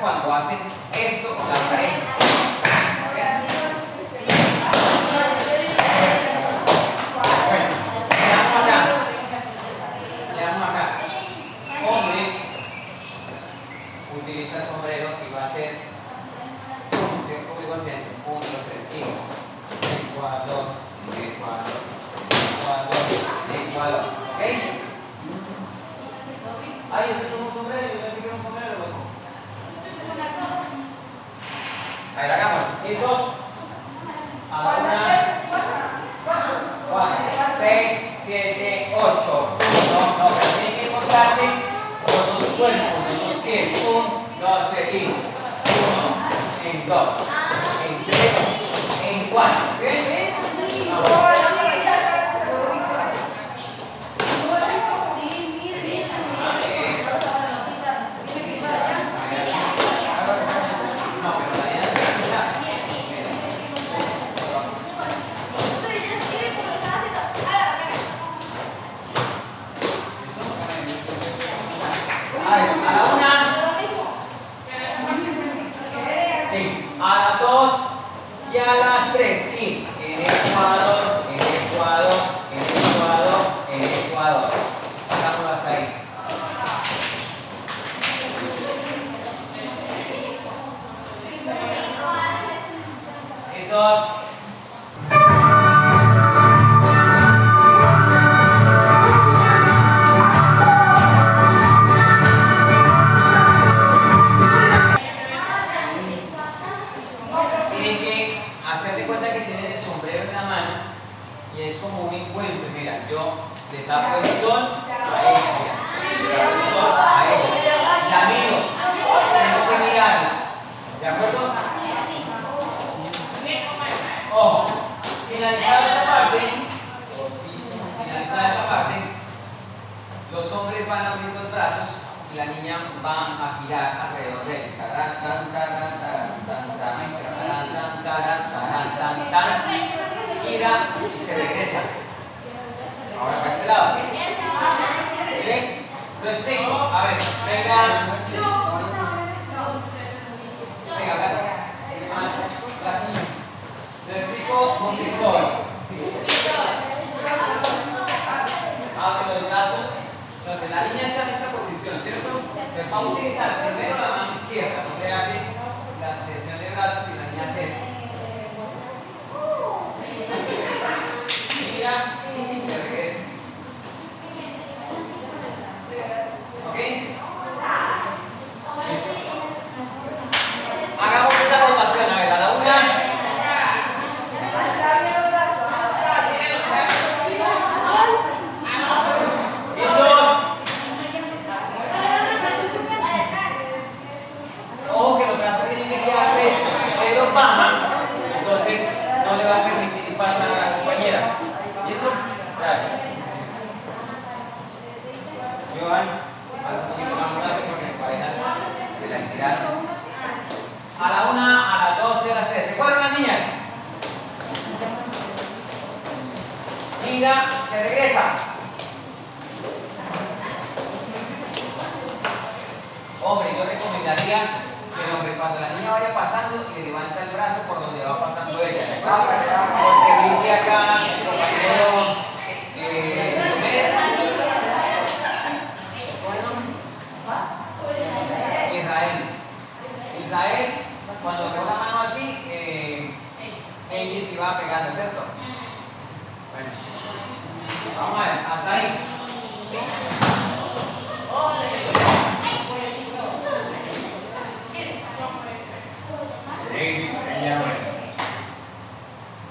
cuando hacen esto con la pareja. Utiliza el sombrero y va a hacer función público haciendo 1, 2, 3, Ecuador, Ecuador, Ecuador, Ecuador. ¿Ok? Ay, eso es un sombrero, yo pensé que era un sombrero, loco. A ver, hagámoslo. ¿Listos? A la 1, 4, 6, 7, 8. No, pero tienen que encontrarse con los cuerpos, los dos pies. 1, 2, 3 y 1, en 2, en 3, en 4. ¿Sí? Vamos. Y a las 3, y en Ecuador, en Ecuador, en Ecuador, en Ecuador. Hagámoslas ahí. ¿Listos? Hacerte cuenta que tienen el sombrero en la mano y es como un encuentro. Mira, yo le tapo el sol a ella, le tapo el sol a ella. La miro, tengo que mirarla. ¿De acuerdo? Ojo, finalizada esa parte, los hombres van a abrir los brazos y la niña va a girar alrededor de él. Gira y se regresa. Ahora para este lado. ¿Bien? Lo explico. A ver, venga. Venga, venga. Lo explico con mis ojos. Abre los brazos. Entonces la niña está en esta posición, ¿cierto? Entonces va a utilizar primero la mano izquierda. No le hace la extensión de brazos y la niña hace eso. Gira y se regresa. ¿Ok? Hagamos esta rotación. A ver, a la 1. Bajan, entonces no le va a permitir pasar a la compañera. ¿Y eso? Gracias. Johan, haz un poquito más rápido porque las parejas de la estiraron. A la 1, a las 2 y a las 3. ¿Se acuerdan las niñas? Gira, se regresa. Hombre, yo recomendaría que el hombre, cuando la niña vaya pasando, le levanta el brazo por donde va pasando ella, ¿de acuerdo? Porque grite acá, compañero Israel, cuando ve una mano así, ella se va pegando, ¿cierto? Bueno, vamos a ver, hasta ahí. Ladies and gentlemen.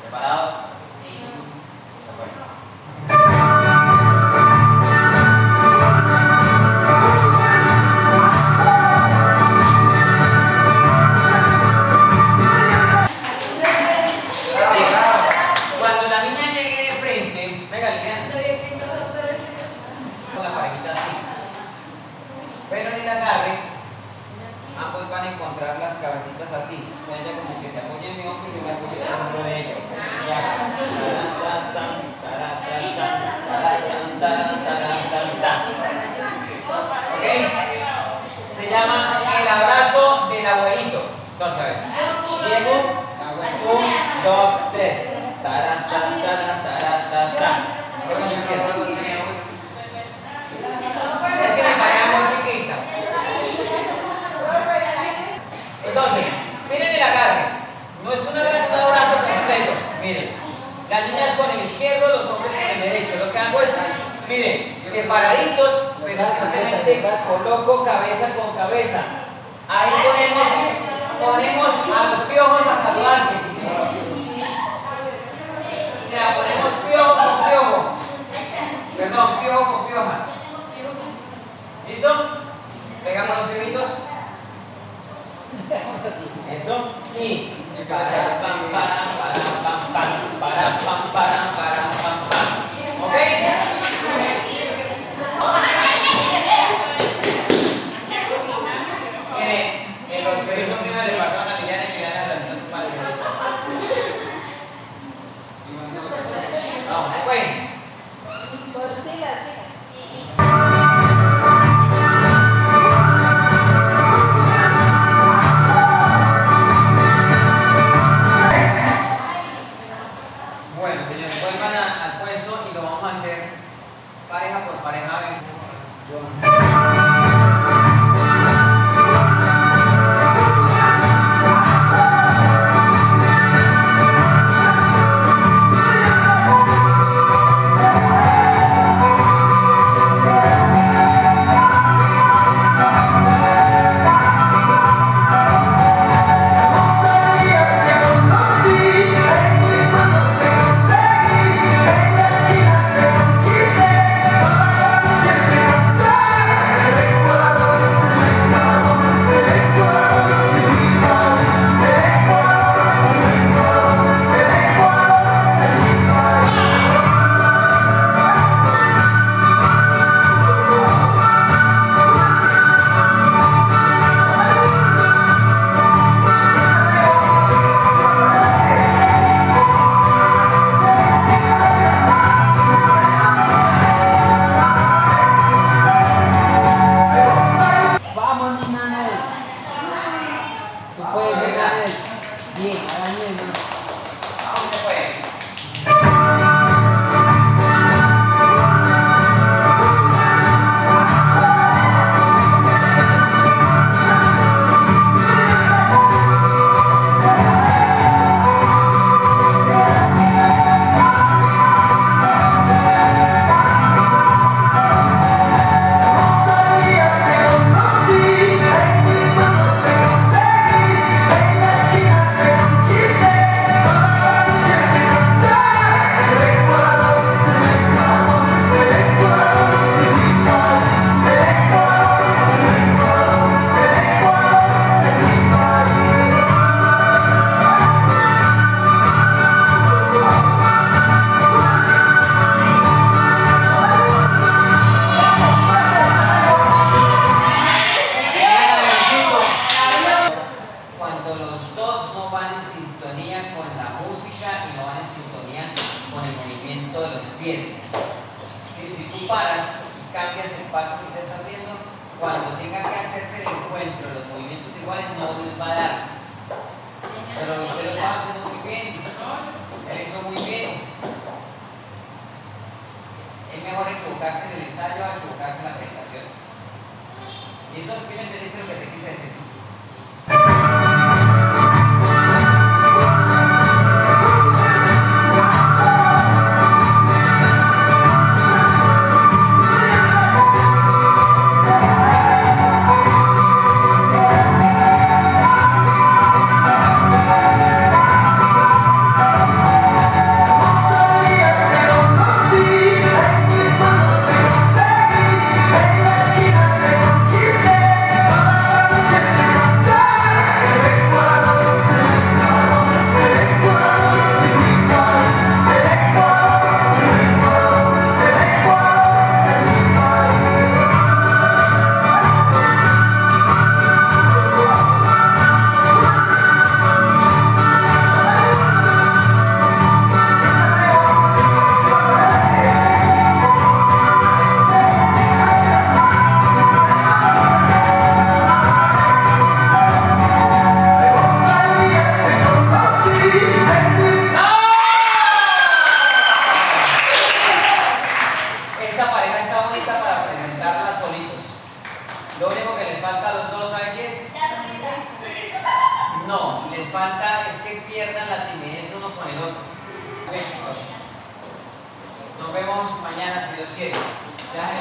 ¿Preparados? Cuando la niña llegue de frente, venga, Liliana. Con la parejita así. Pero ni la agarre. Ambos van a encontrar las cabecitas así. Ella como que se apoya en mi hombro y yo me apoyo en el hombro de ella. ¿Ok? Se llama el abrazo de la Entonces, a ver. Llego, hago 1, 2, 3. Taran, tan, taran, taran, tan, tan. Es que me parece muy chiquita. Entonces, miren el agarre. No es un abrazo completo. Miren, las niñas con el izquierdo, los hombres con el derecho. Lo que hago es, miren, separaditos, pero simplemente coloco cabeza con cabeza. Ahí ponemos a los piojos a saludarse. O sea, ponemos piojo con piojo. Perdón, piojo con pioja. ¿Listo? Pegamos los piojitos. Eso. Y para pam para pam pam para pam para pam pam. ¿Ok? En los piojitos primero le pasaron a Millán y Millán a la relación para el vamos, después. Bueno, señores, vuelvan al puesto y lo vamos a hacer pareja por pareja. Lo único que les falta a los dos, ¿saben qué es? No, les falta es que pierdan la timidez uno con el otro. Ok, chicos. Nos vemos mañana si Dios quiere. Ya,